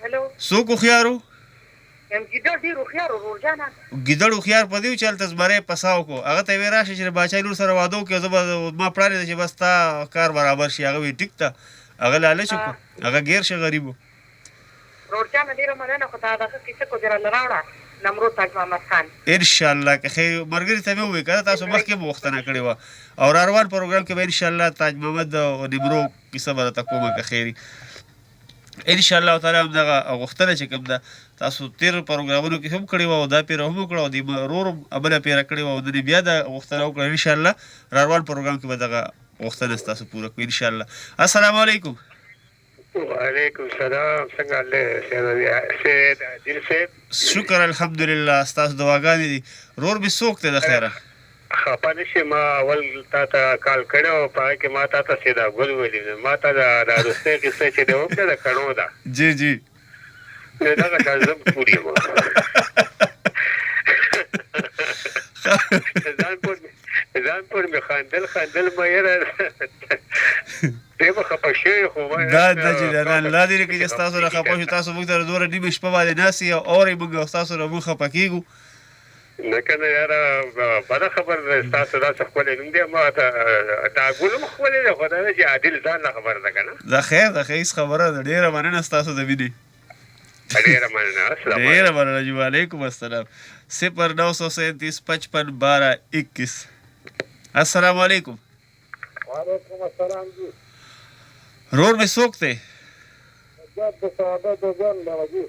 هلو څوک هوښیار و ګیدړ ډېر هوښیار و رورجانه ګیدړ هوښیار په دې و چې هلته زمری پساو کړو هغه ته یې ویې راشه چې د باچا لور سره واده وکړې زه به ما پړانې ده چې بس ستا کار برابر شي هغه وی ټیک ته هغه لالچ وکړو هغه ګیر شه غریب و رورجانه ډېره مننه خو تا دغه کیسه کو دې راله راوړه نمرود تاج محمد خان انشاءالله که خیر ملګري ته مې ووایي که نه تاسو مخکې مو غوښتنه کړې وه او را روان پروګرام کې به انشاءالله تاج محمد او نمرو کیسه به راته کومه که خیري انشاءالله تعالی هم دغه غوښتنه چې کوم ده تاسو تېر پروګرامونو کې هم کړې وه او دا پیره هم وکړه او د ورور هم بله پیره کړې وه او نن بیا دا غوښتنه وکړه انشاءالله را روان پروګرام کې به دغه غوښتنه ستاسو پوره کړو انشاءالله السلام علیکم وعلیکم السلام څنګه حال سید عادل صاحب شکر الحمدلله ستاسو دعاګانې دي ورور مې څوک دی د خیره خفه نه شي ما اول تا ته کال کړی و په هغه کې ما تا ته سیدا ګل ویلي ما ته د روستۍ قصه چې دی وکړه د کڼو ده جی جی دغه شان زه پوری یم ځان پور مې خندل ما یاره دی به خفه خفه شوي خو دا چې الله دې وکړي چې ستاسو نه خفه شو تاسو موږ ته دومره نیمه شپه باندې ناست یې اورئ موږ او ستاسو نه موږ خفه کېږو نه که نه یاره بده خبر ده ستاسو داسې ښکلی نوم دی ما ته دا ګل هم ښکلی دی خو دا نه چې عادل ځان له خبر ده که نه دا خیر ده هېڅ خبره ده ډېره مننه ستاسو د مینې ډېره مننه السلام علیکم ډېره مننه جی وعلیکم السلام 0937 السلام علیکم وعلیکم السلام جی رور مې څوک دی سجاد د صحابه دوبیان دی جی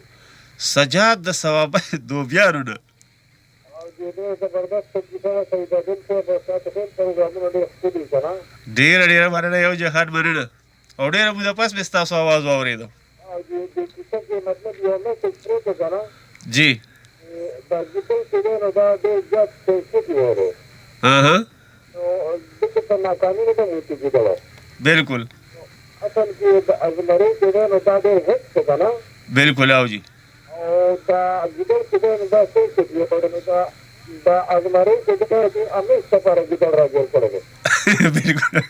سجاد د ثوابه دوبیانو نه او دې ډېر زبردست کیسه سیدالدین صاحب تاسو ټول پروګرامونه ډېر ښکلي که نه ډېره مننه یو جهان مننه او ډېره موده پس مې ستاسو اواز واورېدو او دې کیسه کې مطلب یو میسج پروت دی که نه جی ترجیحي چې دی نو دا ډېر زیات سنسیټیو دی اها نو دغه ته ناکامي نه ده موتی کېدلی بالکل اصل کې د ازمرۍ چې دی نو دا ډېر هیڅ دی که نه بالکل او جی او دا ګیدړ چې دی نو دا سنسیټیو دی نو دا ازمرۍ چې دی نو همیش لپاره ګیدړ راګیر کړی دی بالکل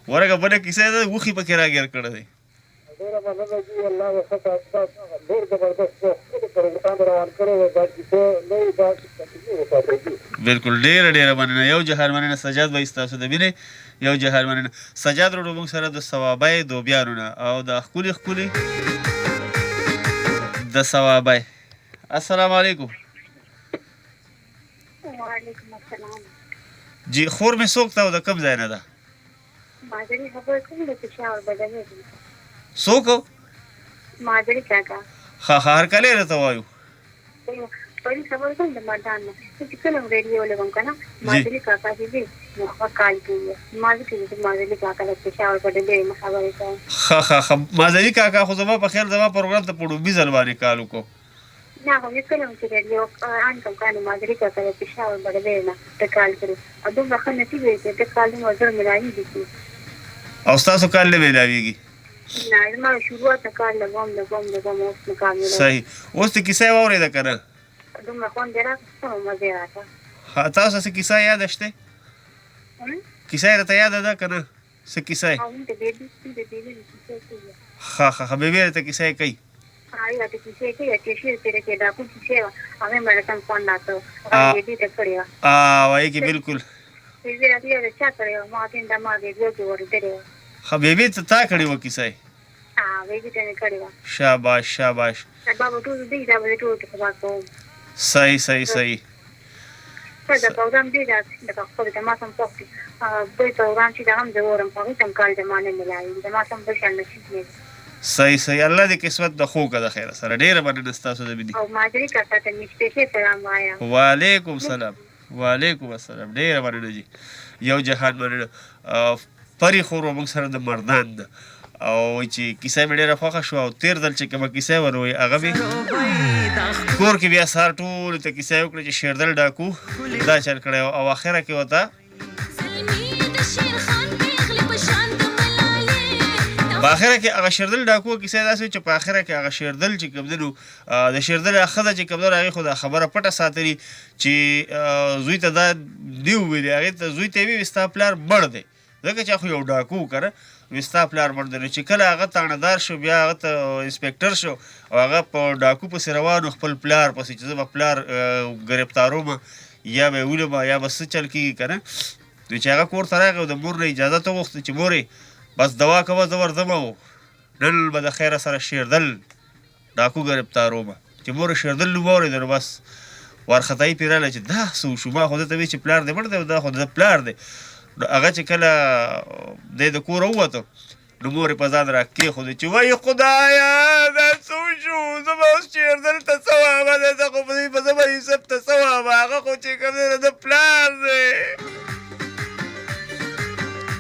ورګه بله کیسه ده وخې پکې راګیر کړی دی ډېره مننه جي الله وښه ډېر زبردست ښکلی پروګرام روان کړی دی دا کیسه نه وي دا کنټینیو وساتئ جي بالکل ډېره مننه یو جهان مننه سجاد بھائی ستاسو د مینې یو جهان مننه سجاد وروڼو موږ سره د ثوابای دوبیانو نه او د ښکلي د ثوابای السلام علیکم وعلیکم السلام جی خور مې څوک ته او د کوم ځای نه ده مادری خبر کوم د پېښور بدلې دي څوک مادری کاکا هر کله راته وایو پرې خبر کوم د مردان نه چې کله ریډیو لګم کنه مادری کاکا دې نو کال کې مادری کاکا د پېښور بدلې مخابره کوي مادری کاکا خو زما په خیر زما پروګرام ته پړو بي ځل کالو کو نه خو یې کله چې ریډیو ان کوم کنه مادری کاکا د پېښور بدلې نه د کال کړو ا دوه خنه چې د کال نو زر ملایي دي او تاسو کال له ملاويږي نه ما شروعات کال لګوم اوس مکمل صحیح اوس ته کیسه واورېده کنه دومره خوند راځي مزه راځي تاسو څه کیسه یاد شته کیسه راته یاد ده کنه څه کیسه بیبي راته کیسه کوي آیا ته کیسه کوي چې شیر تیرې کې دا کوم څه هغه مې رقم فون ناتو هغه دې ته کړیا وایي کې بالکل دې راځي چې چا کړو ما دې د ما دې جوړ ورته بیبي ته تا کړی و کیسه بیبي ته کړی شاباش بابا ټول دې دا به ټول ته واکو صحیح دا پروګرام دی دا خپل د ما سم پوښتنه په پروګرام چې دا هم زورم په کوم کال د مانه ملایي د ما سم بشل نشي صحیح الله دې قسمت د خو کده خیر سره ډیره مننه تاسو د بيدي او ماجری کا ته نشته سلام وایا وعلیکم السلام ډیره مننه جی یو جهان مننه پری خور موږ سره د مردان او چې کیسه مې ډیره خوښه شو او تیر دل چې کومه کیسه وروي هغه به کور کې بیا سار ټول ته کیسه وکړي چې شیردل ډاکو دا چل کړی او اخره کې وته په اخره کې هغه شیردل ډاکو کیسه داسې چې په اخره کې هغه شیردل چې کوم دنو د شیردل اخره چې کوم دنو هغه خو د خبره پټه ساتلی چې زوی ته دا دیو ویلي هغه ته زوی ته وی ستا پلار مړ دی ځکه چې خو یو ډاکو کړه وستا پلار مړ دی چې کله هغه تاندار شو بیا هغه ته انسپکټر شو او هغه په ډاکو پسې روانو خپل پلار پسې چې زه به پلار ګرفتاروم یا به ولم یا به څه چل کېږي که نه چې هغه کور ته راغی او د مور نه اجازه ته وغوښته چې مورې بس دوا کوه زه ورځم او نن به د خیره سره شیردل ډاکو ګرفتاروم چې مور شیردل نوم واورېده نو بس وارخطایي پرې راغله چې دا څه وشو ما خو ده ته وی چې پلار دی مړ دی او دا خو د پلار دی هغه چې کله دی د کوره ووته نو مور یې په ځان راکېښودې چې وایي خدایه دا څه وشو زه به اوس شیردل ته څه وایم زه خو زه به یوسف ته څه وایم هغه خو چې کوم دی د پلار دی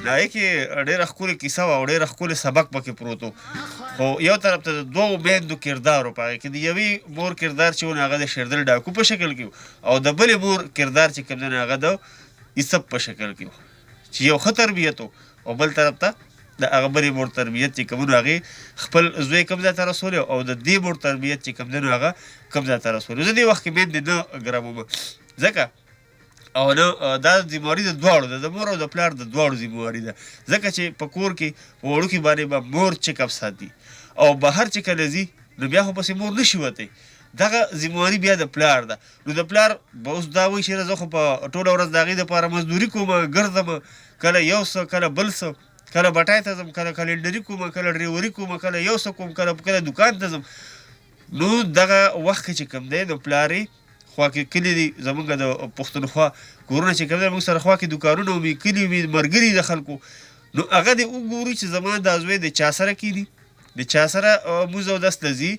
هغې کې ډېره ښکلې کیسه وه او ډېره ښکلې سبق پکې پروت و خو یو طرف ته د دوو میندو کردار و په هغې کې د یوې مور کردار چې و نو هغه د شیردل ډاکو په شکل کې و او د بلې مور کردار چې کوم دی نو هغه د یوسف په شکل کې و چې یو ښه تربیت و او بل طرف ته د هغه بلې مور تربیت چې کوم نو هغې خپل زوی کوم ځای ته رسولی او د دې مور تربیت چې کوم دی نو هغه کوم ځای ته رسولی زه دې وخت کې میندې نه ګرموم ځکه او نه دا ذمهواري د دواړو ده، د مور او د پلار د دواړو ذمهواري ده، ځکه چې په کور کې په وړوکي باندې به مور چیک اپ ساتي او بهر چې کله ځي نو بیا خو پسې مور نشي وتی، دغه ذمهواري بیا د پلار ده. نو د پلار به اوس دا وایي چې زه خو په ټوله ورځ د هغې دپاره مزدوري کوم، ګرځم، کله یو څه کله بل څه، کله بټای ته ځم، کله کلنډري کوم، کله ډریوري کوم، کله یو څه کوم، کله دکان ته ځم. نو دغه وخت کې چې کوم دی نو پلار یې خوا کې کلي دي زمونږ د پښتونخوا کورونه چې کوم دی موږ سره خوا کې دوکانونه وي، کلي وي، ملګري د خلکو، نو هغه دې وګوري چې زما دا زوی د چا سره کښېني، د چا سره مونځ اودس ته ځي،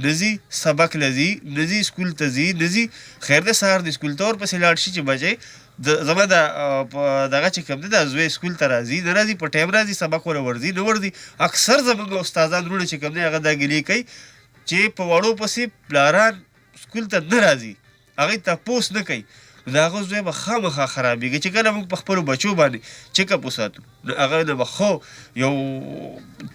نه ځي سبق له ځي، نه ځي سکول ته ځي، نه ځي خیر د سهار د سکول ته ورپسې لاړ شي چې بچی زما دغه چې کوم دی دا زوی سکول ته راځي نه راځي، په ټایم راځي، سبق وله ورځي نه ورځي. اکثر زموږ استادان وروڼه چې کوم دی هغه دا ګیلې کوي چې په وړو پسې پلاران سکول ته نه راځي، هغې تپوس نه کوي، نو د هغه زوی به خامخا خرابېږي. چې کله موږ په خپلو بچو باندې چیک اپ وساتو نو هغه نه به ښه یو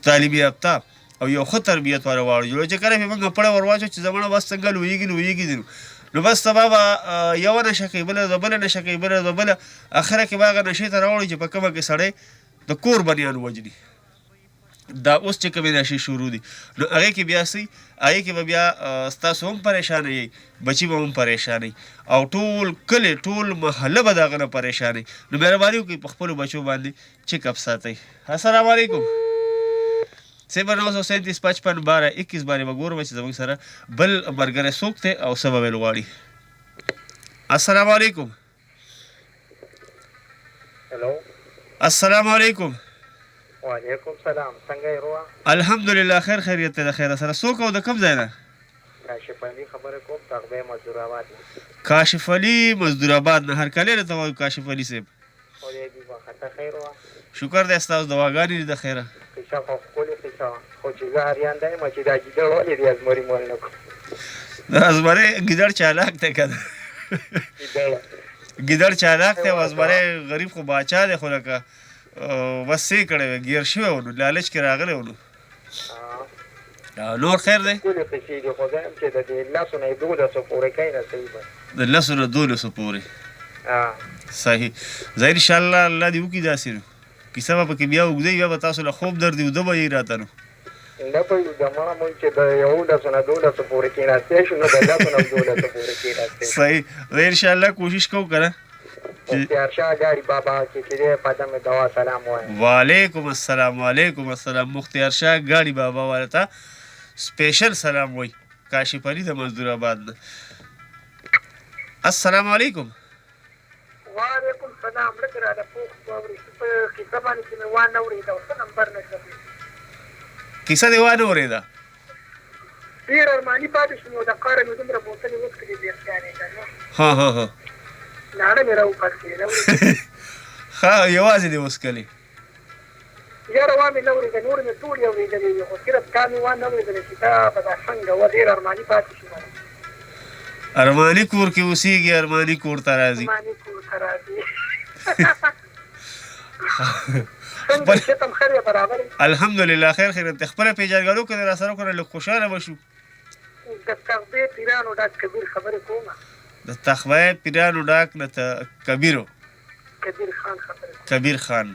تعلیمي یافته او یو ښه تربیت والا واړه جوړوي. چې کله پې موږ پړه ور واچو چې زمانه بس څنګه لویږي نو بس سبا به یوه نشه کوي، بله نشه کوي، بله اخره کې به هغه نشې ته راوړي چې په کومه کې سړی د کور بنیان وجني. دا اوس چې کومې نشې شروع دي نو هغې کې بیا سئ، هغې کې به بیا ستاسو هم پریشانه یئ، بچي به هم پریشانه او ټول کلی ټول محله به د هغه نه پریشانه. نو مهرباني وکړئ په خپلو بچو باندې چیک اپ ساتئ. السلام علیکم. 0937551221 باندې به ګورم چې زموږ سره بل ملګری څوک دی او څه به ویل غواړي. السلام علیکم. هلو. السلام علیکم. وعلیکم سلام. څنګه یې روه؟ الحمدلله خیریت دی، د خیره سره. څوک او د کوم ځای نه؟ کاشف علي خبره کوم، تغبې مزدور آباد. کاشف علي مزدور آباد نه، هرکلی درته وایو کاشف علي صاحب. خدای دې وخته خیر وه. شکر دی ستاسو دواګانې دي د خیره. قصه خو ښکلې قصه وه، خو چې زه هریان دی یم چې دا ګیدړ ولې دې ازمري مول نه کړو. د ازمرۍ ګیدړ چالاک دی که نه؟ ګیدړ چالاک دی او ازمرۍ غریب خو باچا دی، خو لکه بس څه یې کړی وی ګیر شوی و نو لالچ کې راغلی و نو. نور خیر دی؟ ښکلې قصې دي، خو زه یم چې د دې 10 نه 12 پورې کوي نه صحیح به د 10 نه 12 پورې صحیح. زه انشاءالله الله دې وکړي داسې نو کیسه به پکې بیا اوږده بیا به تاسو له خوب درد اوده به یې راته نو نه په زمانه مونږ چې د 11 نه 12 پورې کېناستی شو نو د 10 نه 12 پورې کېناستی. صحیح. زه انشاءالله کوشش کوم که نه. مختیارشاه ګاډي بابا چې دی په دمه دوا سلام وایم. وعلیکم السلام. وعلیکم السلام. مختیارشاه ګاډي بابا والا ته سپیشل سلام وای، کاشف علي د مزدور آباد نه. السلام علیکم. وعلیکم السلام. لکه را د پوخ واورې په کیسه باندې چې مې وانه اورېده او څه نمبر نه کړې کیسه دې وانه اورېده؟ ډېر ارماني پاتې شوم او د قاره مې دومره بوتلې وڅښلې بېخیانې که نه ها لاړه مې راوپړسېده. ښه یوازې دې وڅښلې؟ یاره وا مې نه اورېده، نور مې ټولې اورېدلې وي خو صرف تا مې وانه اورېدلې چې دا به دا څنګه وه. ډېر ارماني پاتې شوم. ارماني کور کې اوسېږي، ارماني کور ته راځي. ارماني کور ته راځي. څنګه شتم خیر یې برابر یې؟ الحمدلله خیر خیریت دی. خپله پېژندګلو که دې راسره وکړه لږ خوشحاله به شو. د تغبې پیرانو ډاک کبیر خبرې کومه. د تخبې پیرانو ډاک نه کبیرو کبیر خان خبرې کبیر خان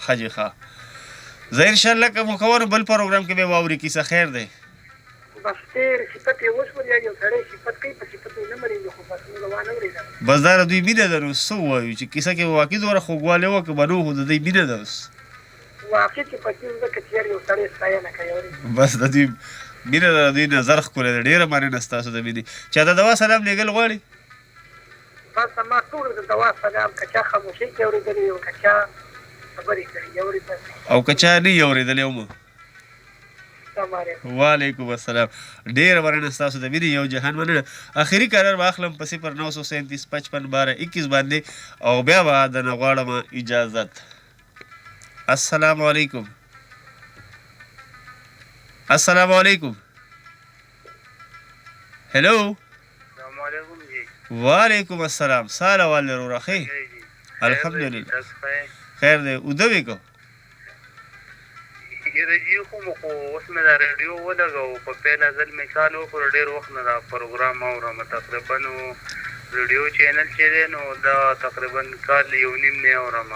حاجي ښه. زه انشاءالله که مکوو بل پروګرام کې به واوري کیسه خیر دی. بس ډېر صفت یې وشول، یا یو سړی صفت کوي په صفت یې نه مرېږي، خو بس موږ وانه اورېده. بس دا د دوی مینه ده نو څه ووایو چې کیسه کې واقعي دومره خوږوالی وه که به نه و، خو د دوی مینه ده اوس. واقع چې پکې ځکه چې یار یو سړی ستاینه کوي اورې. بس د دوی مینه ده، د دوی نظر ښکلی ده. ډېره مننه ستاسو د مینې. چا د دوا سلام لېږل غواړي؟ بس ما ټولو د دوا سلام، که چا خاموشۍ کې اورېدلې او که چا خبرې کړي اورې بس. او که چا نه یې اورېدلی هم. وعلیکم السلام. ډېره مننه ستاسو د مینې، یو جهان مننه. آخري کارر به اخلم په 0937551221 باندې او بیا به درنه غواړم اجازت. السلام علیکم. السلام علیکم. هلو. السلام علیکم جی. وعلیکم السلام. سال اول ضرور ښې؟ الحمدلله خیر دی. اوده وې که؟ رجیو خو مو خو اوس مې دا ریډیو ولګو په پیله ځل مې کال وکړو، ډېر وخت نه دا پروګرام اورم، تقریبا ریډیو چینل چې دی نو دا تقریبا کال یو نیم نه اورم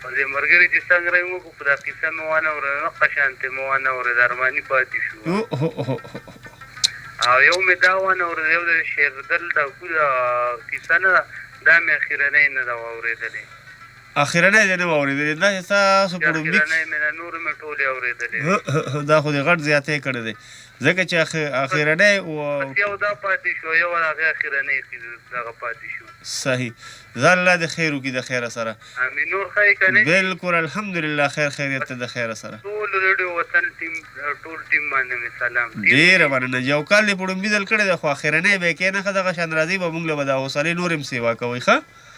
او د ملګري چې څنګه راوکړو په دا کیسه مې وانه اورېده نه قشانتې مې وانه اورېده ارماني پاتې شو او یو مې دا وانه اورېده یو د شیردل دا کیسه نه ده دا مې اخرنۍ نه ده اورېدلې اخرنۍ دې نه وه اورېدلې دا چې ستاسو په لومړي اخرنۍ مې نه نورې مې ټولې اورېدلې دا خو دې غټ زیاتی کړی دی ځکه چې اخرنۍ یو دا پاتې شو یو هغې اخرنۍ دغه پاتې شو صحیح ځان الله د خیر وکړي د خیره سره امین نور ښایي که نه بلکل الحمدلله خیر خیریت ته د خیره سره ټول ریډیو وطن ټیم ټول ټیم باندې مې سلام ډېره مننه یو کال دې په ړومبي ځل کړی دی خو اخرنۍ به یې کې نه ښه دغه شان راځي به موږ له به د حوصلې نور هم سیوا کوئ ښه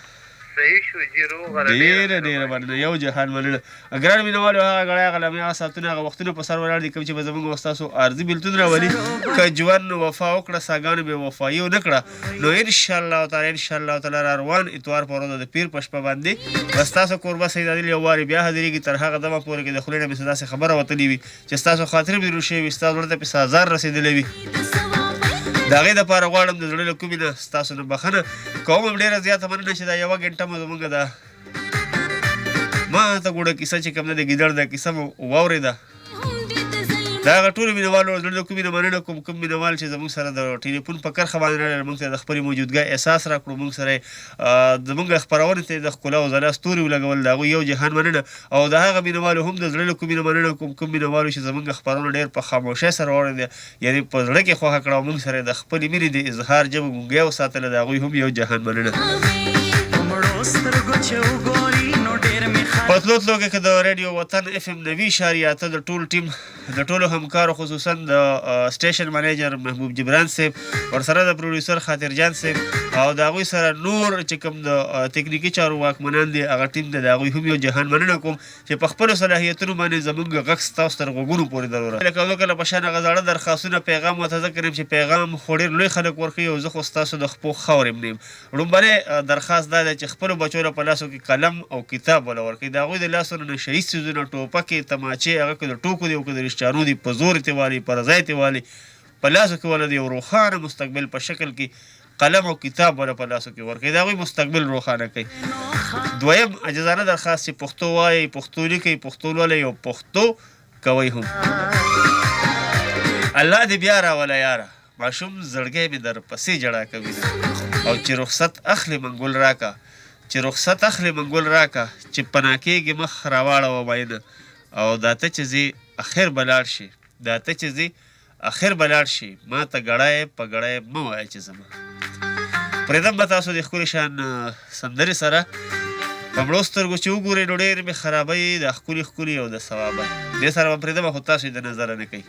صحیح شو جي روغه ډېره ډېره مننه یو جهان مننه ګران مینوالو هغه غړی هغه لمې هغه ساعتونه هغه وختونه په سر ولاړ دي کوم چې به زموږ او ستاسو عرضي بېلتون راولي که ژوند وفا وکړه ساګانو بې وفایي ونه کړه نو انشاءالله تعالی انشاءالله تعالی را روان اتوار په ورځ د پیر په شپه باندې به ستاسو کوربه سید عادل یو وارې بیا حاضرېږي تر هغه دمه پورې کې د خولې نه مې څه داسې خبره وتلې وي چې ستاسو خاطرې به روښې وي ستاسو زړه ته پې سازار رسېدلی وي د هغې دپاره غواړم د زړه له کومې نه ستاسو نه بښنه کوم هم ډېره زیاته مننه چې دا یوه ګنټه مو زمونږ ده ما ته ګوډه کیسه چې کوم نه د ګیدړ دا کیسه مو واورېده دا هغه ټولو مینهوالو زړه له کومې نه مننه کوم کوم مینهوال چې زموږ سره د ټلیفون په کرښه باندې راغلل موږ ته د خپلې موجودګۍ احساس راکړو موږ سره زموږ خپرونې ته د ښکلا او ځلا ستوري ولګول د هغوی یو جهان مننه او د هغه مینهوالو هم د زړه له کومې نه مننه کوم کوم مینهوالو چې زموږ خپرونه ډېر په خاموشۍ سره واورېده یعنې په زړه کې خوښه کړه او موږ سره د خپلې مینې د اظهار ژبه ګونګۍ وساتله د هغوی هم یو جهان مننه په تلو تلو کې د ریډیو وطن اف ام 90.8 د ټول ټیم د ټولو همکارو خصوصا د سټیشن منیجر محبوب جبران صاحب ورسره د پروډیوسر خاطر جان صاحب او د هغوی سره نور چې کوم د تکنیکي چارو واکمنان دي هغه ټیم د هغوی هم یو جهان مننه کوم چې په خپلو صلاحیتونو باندې زموږ غږ ستاسو تر غوږونو پورې دروره لکه کله په شان هغه زاړه درخواستونه پیغام متذکر یم چې پیغام خو ډېر لوی خلک ورکوي او زه خو ستاسو د خپو خاورې م نیم لومړنی درخواست دا دی چې خپلو بچو له په لاسو کې قلم او کتاب وله ورکوي د هغوی د لاسو نه نشه یي څیزونه ټوپکې تماچې هغه که د ټوکو دي او که د رشچانو دي په زور یې والي پر ځای یې والي په لاسو کې وله د یو روښانه مستقبل په شکل کې قلم او کتاب وله په لاسو کې ورکوي د هغوی مستقبل روښانه کوي دویم عجزانه درخواست چې پښتو وایئ پښتو لیکئ پښتو لولئ او پښتو کوئ هم الله دې بیا راوله یاره ماشوم زړګی مې در پسې جړا کوي او چې رخصت اخلي منګول راکه چې رخصت اخلي منګول راکه چې پناه کېږي مخ راواړوه مینه او دا ته چې ځې اخر به لاړ شي دا ته چې ځې اخر به لاړ شي ما ته ګړی په ګړی مه وایه چې زما پرېږدم به تاسو د ښکلي شان سندرې سره په مړو سترګو چې وګورئ نو ډېر مې خرابوي د ښکلي ښکلي او د ثوابه دې سره به پرېږدم خو تاسو یې د نظره نه کوئ